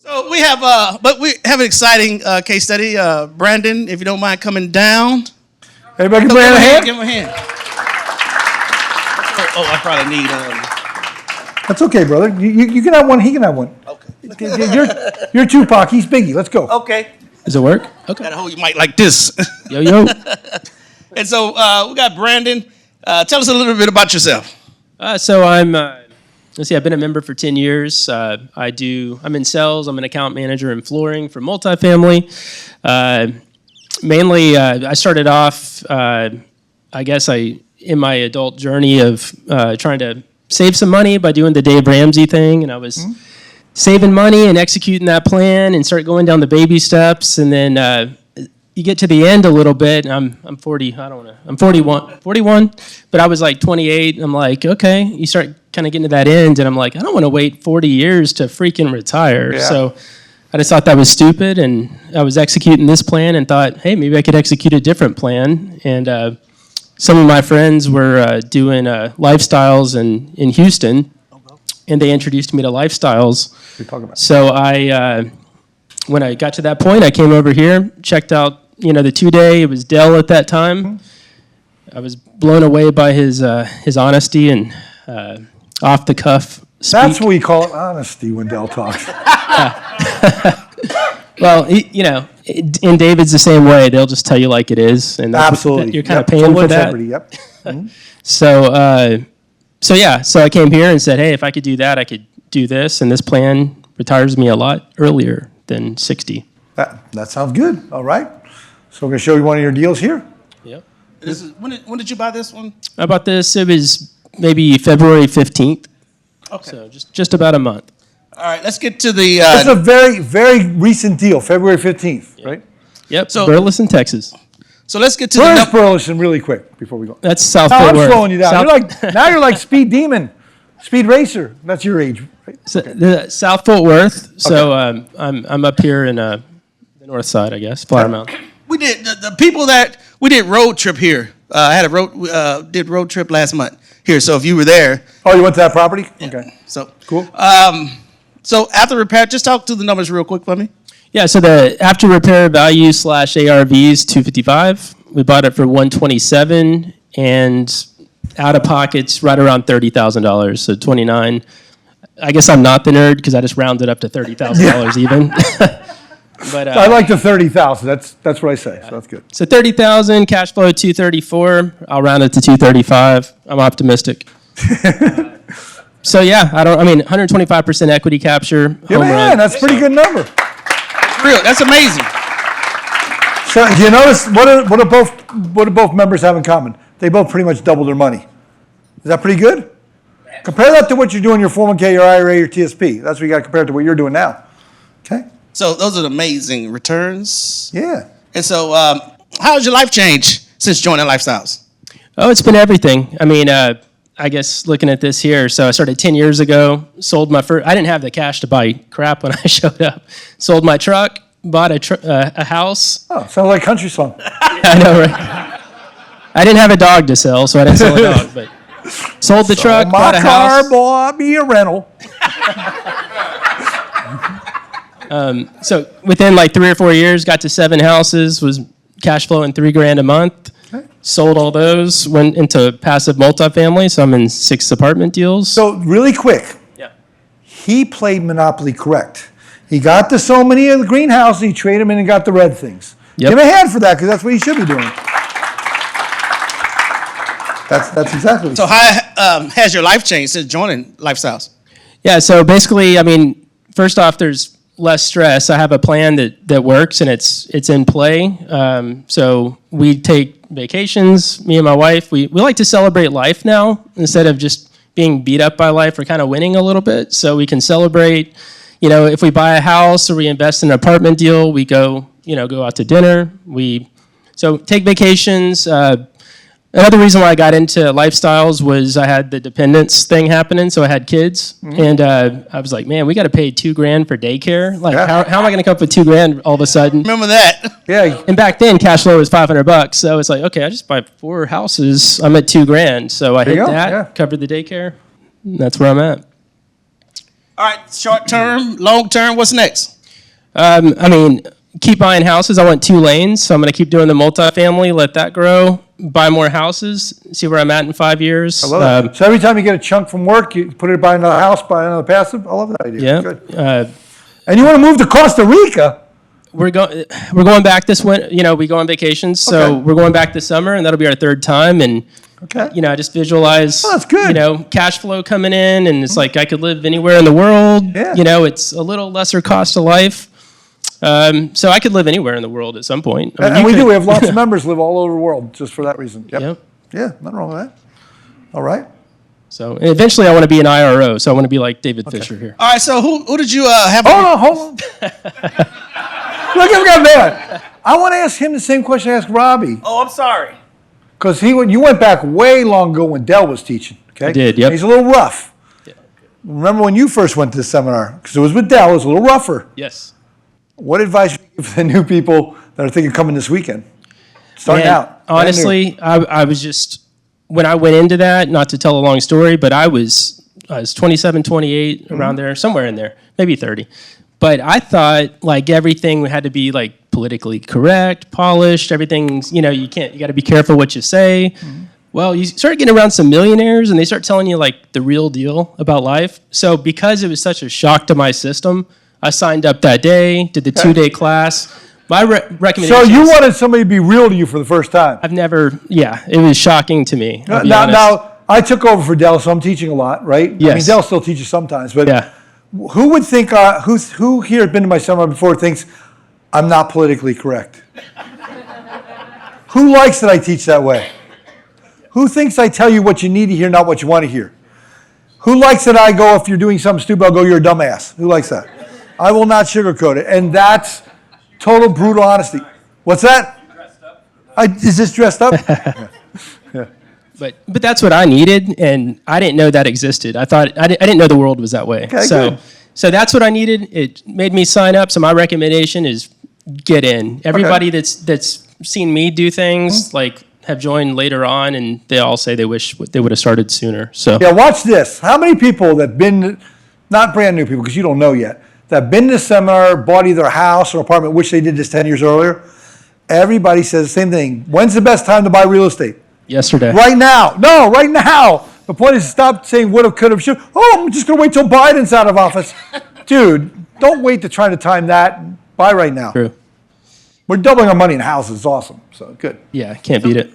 So we have, but we have an exciting case study. Brandon, if you don't mind coming down. Everybody can bring a hand. Give him a hand. Oh, I probably need. That's okay, brother. You can have one. He can have one. Okay. You're Tupac. He's Biggie. Let's go. Okay. Does it work? Okay. Gotta hold your mic like this. Yo, yo. And so we got Brandon. Tell us a little bit about yourself. So I'm, let's see, I've been a member for 10 years. I'm in sales. I'm an account manager in flooring for multifamily. Mainly, I started off, in my adult journey of trying to save some money by doing the Dave Ramsey thing. And I was saving money and executing that plan and start going down the baby steps. And then you get to the end a little bit. And I'm 40. I'm 41. But I was like 28. I'm like, okay. You start kind of getting to that end, and I'm like, I don't want to wait 40 years to freaking retire. Yeah. So I just thought that was stupid, and I was executing this plan and thought, hey, maybe I could execute a different plan. And some of my friends were doing lifestyles in Houston, and they introduced me to lifestyles. So when I got to that point, I came over here, checked out, the 2-day. It was Dell at that time. I was blown away by his honesty and off the cuff speak. That's what we call it, honesty, when Dell talks. Well, and David's the same way. They'll just tell you like it is, and absolutely, you're kind of paying for that. Yep. Mm-hmm. So I came here and said, hey, if I could do that, I could do this, and this plan retires me a lot earlier than 60. That sounds good. All right. So I'm going to show you one of your deals here. Yep. When did you buy this one? I bought this. It was maybe February 15th. Okay. So just about a month. All right, let's get to the... It's a very, very recent deal, February 15th, Yep. right? Yep, so Burleson, Texas. So let's get to Where's Burleson really quick before we go? That's South Now Fort I'm Worth. slowing you down. Now you're like Speed Demon, Speed Racer. That's your age, right? So, the South Fort Worth. So I'm up here in the north side, I guess, Flower Mound. We did the people that we did road trip here. I had a did road trip last month here. So if you were there, oh, you went to that property? Yeah. Okay, so cool. So after repair, just talk to the numbers real quick for me. Yeah. So the after repair value / ARV is $255. We bought it for $127, and out of pockets right around $30,000. So $29. I guess I'm not the nerd because I just rounded up to $30,000 even. But I like the 30,000. That's what I say. So that's good. So 30,000, cash flow 234. I'll round it to 235. I'm optimistic. So yeah, 125% equity capture. Yeah, man, that's a pretty good number. That's real. That's amazing. So do you notice what do both members have in common? They both pretty much double their money. Is that pretty good? Compare that to what you're doing in your 401k, your IRA, your TSP. That's what you got to compare to what you're doing now. Okay. So those are amazing returns. Yeah. And so, how has your life changed since joining Lifestyles? Oh, it's been everything. I guess looking at this here, so I started 10 years ago, sold my first, I didn't have the cash to buy crap when I showed up. Sold my truck, bought a house. Oh, sounds like a country song. I know, right? I didn't have a dog to sell, so I didn't sell a dog, but sold the truck, bought a house. My car, bought me a rental. So within like 3 or 4 years, got to 7 houses, was cash flowing $3,000 a month. Okay. Sold all those, went into passive multifamily, so I'm in 6 apartment deals. So really quick, he played Monopoly correct. He got the so many of the greenhouses, he traded them in and got the red things. Yep. Give him a hand for that, because that's what he should be doing. That's exactly what So how has your life changed since joining Lifestyles? Yeah, so basically, first off, there's less stress. I have a plan that works, and it's in play. So we take vacations, me and my wife. We like to celebrate life now instead of just being beat up by life. We're kind of winning a little bit, so we can celebrate. If we buy a house or we invest in an apartment deal, we go out to dinner. So take vacations. Another reason why I got into lifestyles was I had the dependence thing happening, so I had kids, and I was like, man, we got to pay $2,000 for daycare. Like, how am I going to come up with $2,000 all of a sudden? Remember that? Yeah. And back then, cash flow was $500, so it's like, okay, I just buy 4 houses. I'm at $2,000, so I hit that, covered the daycare. And that's where I'm at. All right, short term, long term. What's next? I mean, keep buying houses. I want 2 lanes, so I'm going to keep doing the multifamily, let that grow, buy more houses, see where I'm at in 5 years. I love it. So every time you get a chunk from work, you put it buy another house, buy another passive. I love that idea. Yeah. Good. And you want to move to Costa Rica? We're going back this winter. We go on vacations, so Okay. we're going back this summer, and that'll be our 3rd time. And Okay. I just visualize. Oh, that's good. Cash flow coming in, and it's like I could live anywhere in the world. Yeah. It's a little lesser cost of life. So I could live anywhere in the world at some point. I mean, And you we could- do. We have lots of members live all over the world just for that reason. Yep. Yep. Yeah, nothing wrong with that. All right. So and eventually, I want to be an IRO. So I want to be like David Fisher here. All right, so who did you have? Hold on. Look at him there. I want to ask him the same question I asked Robbie. Oh, I'm sorry. Because you went back way long ago when Dell was teaching. Okay. I did, yep. And he's a little rough. Remember when you first went to this seminar? Because it was with Dell. It was a little rougher. Yes. What advice would you give for the new people that are thinking of coming this weekend? Starting Man, out. honestly, I was just, when I went into that, not to tell a long story, but I was 27, 28, around there, somewhere in there, maybe 30. But I thought like everything had to be like politically correct, polished, everything's, you got to be careful what you say. Well, you start getting around some millionaires and they start telling you like the real deal about life. So because it was such a shock to my system, I signed up that day, did the 2-day class. My recommendation. So you wanted somebody to be real to you for the first time. I've never, it was shocking to me. I'll be honest. Now, I took over for Dell, so I'm teaching a lot, right? I mean, Yes. Dell still teaches sometimes, but Yeah. who would think, who here has been to my seminar before thinks I'm not politically correct? Who likes that I teach that way? Who thinks I tell you what you need to hear, not what you want to hear? Who likes that I go, if you're doing something stupid, I'll go, you're a dumbass? Who likes that? I will not sugarcoat it. And that's total brutal honesty. What's that? Is this dressed up? But that's what I needed, and I didn't know that existed. I didn't know the world was that way. Okay, so good. so that's what I needed. It made me sign up. So my recommendation is get in. Everybody that's seen me do things like have joined later on, and they all say they wish they would have started sooner. So Yeah, watch this. How many people that been, not brand new people because you don't know yet, that have been to this seminar, bought either a house or apartment, which they did this 10 years earlier, everybody says the same thing. When's the best time to buy real estate? yesterday. Right now. No, right now. The point is stop saying would have, could have, should. Oh, I'm just going to wait till Biden's out of office. Dude, don't wait to try to time that. Buy right now. True. We're doubling our money in houses. It's awesome. So good. Yeah, can't beat it.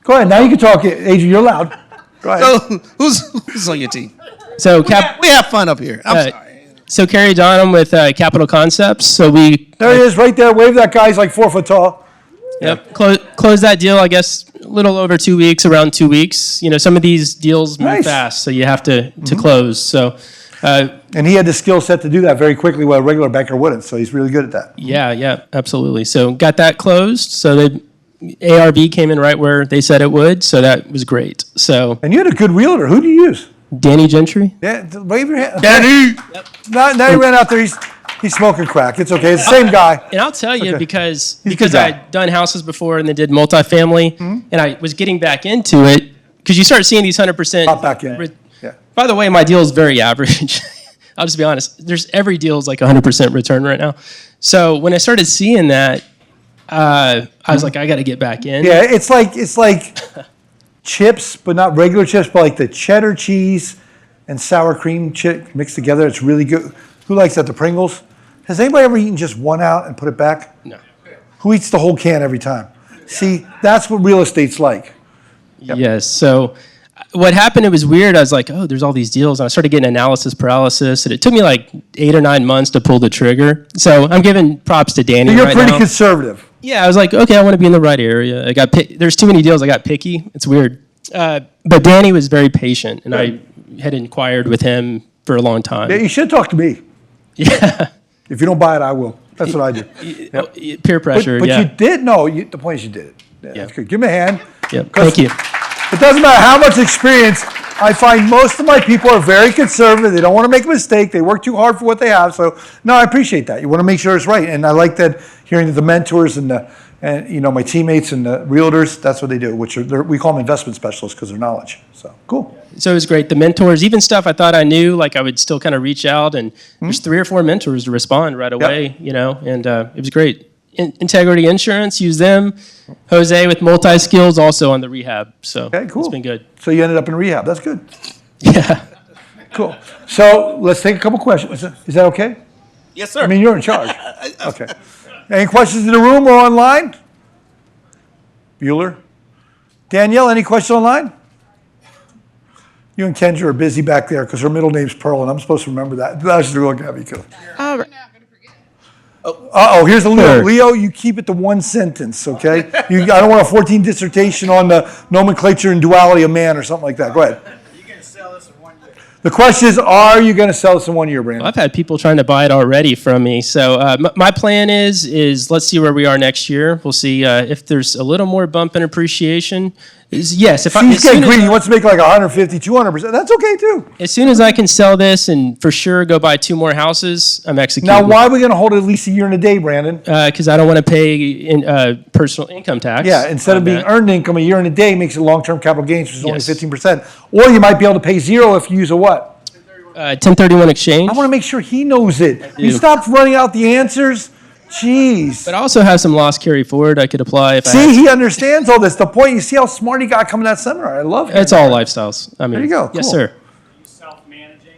Go ahead. Now you can talk. Adrian, you're loud. Go ahead. So who's on your team? So We have fun up here. I'm sorry. So Kerry Donham with Capital Concepts. So we There he is right there. Wave that guy. He's like 4 foot tall. close that deal, I guess, a little over 2 weeks, around 2 weeks. Some of these deals move Nice. fast, so you have to close. So, And he had the skill set to do that very quickly while a regular banker wouldn't. So he's really good at that. yeah, absolutely. So got that closed. So ARV came in right where they said it would, so that was great. So And you had a good realtor. Who do you use? Danny Gentry. Yeah, wave your hand. Danny. Now he ran out there. He's smoking crack. It's okay. It's the same guy. And I'll tell you, Okay. because He's a good guy. I'd done houses before and then did multifamily, and I was getting back into it, because you start seeing these 100%. Pop back in. Yeah. By the way, my deal is very average. I'll just be honest. Every deal is like 100% return right now. So when I started seeing that, I was like, I got to get back in. Yeah, it's like chips, but not regular chips, but like the cheddar cheese and sour cream chip mixed together. It's really good. Who likes that? The Pringles? Has anybody ever eaten just one out and put it back? No. Who eats the whole can every time? See, that's what real estate's like. Yes. So what happened, it was weird. I was like, oh, there's all these deals. And I started getting analysis paralysis. And it took me like 8 or 9 months to pull the trigger. So I'm giving props to Danny You're right pretty now. conservative. Yeah, I was like, okay, I want to be in the right area. There's too many deals. I got picky. It's weird. But Danny was very patient. And I had inquired with him for a long time. Yeah, you should talk to me. Yeah. If you don't buy it, I will. That's what I do. Peer pressure. But yeah. you did. No, the point is you did it. Yeah, Yeah. That's good. Give me a hand. Yep. 'Cause Thank you. It doesn't matter how much experience. I find most of my people are very conservative. They don't want to make a mistake. They work too hard for what they have. So, no, I appreciate that. You want to make sure it's right. And I like that hearing that the mentors and the And, you know, my teammates and the realtors, that's what they do, which are, we call them investment specialists because they're knowledge. So, cool. So it was great. The mentors, even stuff I thought I knew, like I would still kind of reach out, and there's 3 or 4 mentors to respond right away, you know, and it was great. Integrity Insurance, use them. Jose with multi-skills also on the rehab. So Okay, cool. it's been good. So you ended up in rehab. That's good. Yeah. Cool. So let's take a couple questions. Is that okay? Yes, sir. I mean, you're in charge. Okay. Any questions in the room or online? Bueller? Danielle, any questions online? You and Kendra are busy back there because her middle name's Pearl, and I'm supposed to remember that. That's the real Gabby. Uh-oh, here's a Leo. Sure. Leo, you keep it to 1 sentence, okay? I don't want a 14 dissertation on the nomenclature and duality of man or something like that. Go ahead. You can sell this in 1 year. The question is, are you going to sell this in 1 year, Brandon? I've had people trying to buy it already from me. So my plan is let's see where we are next year. We'll see if there's a little more bump in appreciation. Yes, if He's getting greedy. He wants to make like 150, 200%. That's okay, too. as soon as I can sell this and for sure go buy 2 more houses, I'm executing. Now, why are we going to hold it at least a year and a day, Brandon? Because I don't want to pay personal income tax. Yeah, instead of on being that. earned income, a year and a day makes it long-term capital gains, which is only Yes. 15%. Or you might be able to pay 0 if you use a what? 1031 exchange. I want to make sure he knows it. do. You stopped running out the answers. Jeez. But I also have some loss carry forward I could apply if I See, had. he understands all this. The point, you see how smart he got coming to that seminar. I love it. It's all lifestyles. I mean, There you go. Yes, Cool. sir. Self-managing.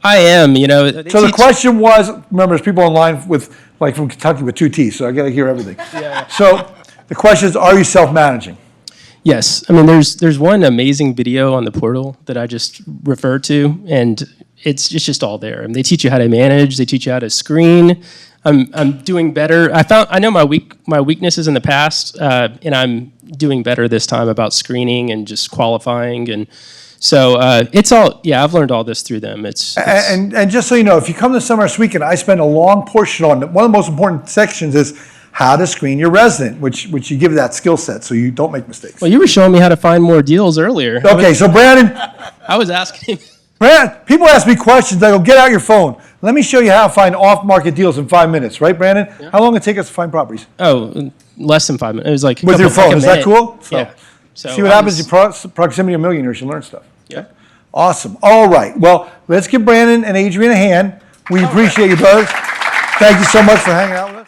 I am. You know. they So the teach- question was, remember, there's people online with, like from Kentucky with 2 T's, so I got to hear everything. Yeah. So the question is, are you self-managing? Yes. I mean, there's one amazing video on the portal that I just refer to, and it's just all there. And they teach you how to manage. They teach you how to screen. I'm doing better. I know my weaknesses in the past, and I'm doing better this time about screening and just qualifying. And so it's all, yeah, I've learned all this through them. It's And just so you know, if you come to Summer This Weekend, I spend a long portion on it. One of the most important sections is how to screen your resident, which you give that skill set so you don't make mistakes. well, you were showing me how to find more deals earlier. Okay, so Brandon, I was asking him. Brandon, people ask me questions. I go, get out your phone. Let me show you how to find off-market deals in 5 minutes, right, Brandon? Yeah. How long did it take us to find properties? Oh, less than 5 minutes. It was like With your phone, like a is that minute. cool? So, Yeah. So see what happens in proximity of millionaires, you learn stuff. Yeah. Awesome. All right. Well, let's give Brandon and Adrian a hand. We appreciate you, brothers. Thank you so much for hanging out with us.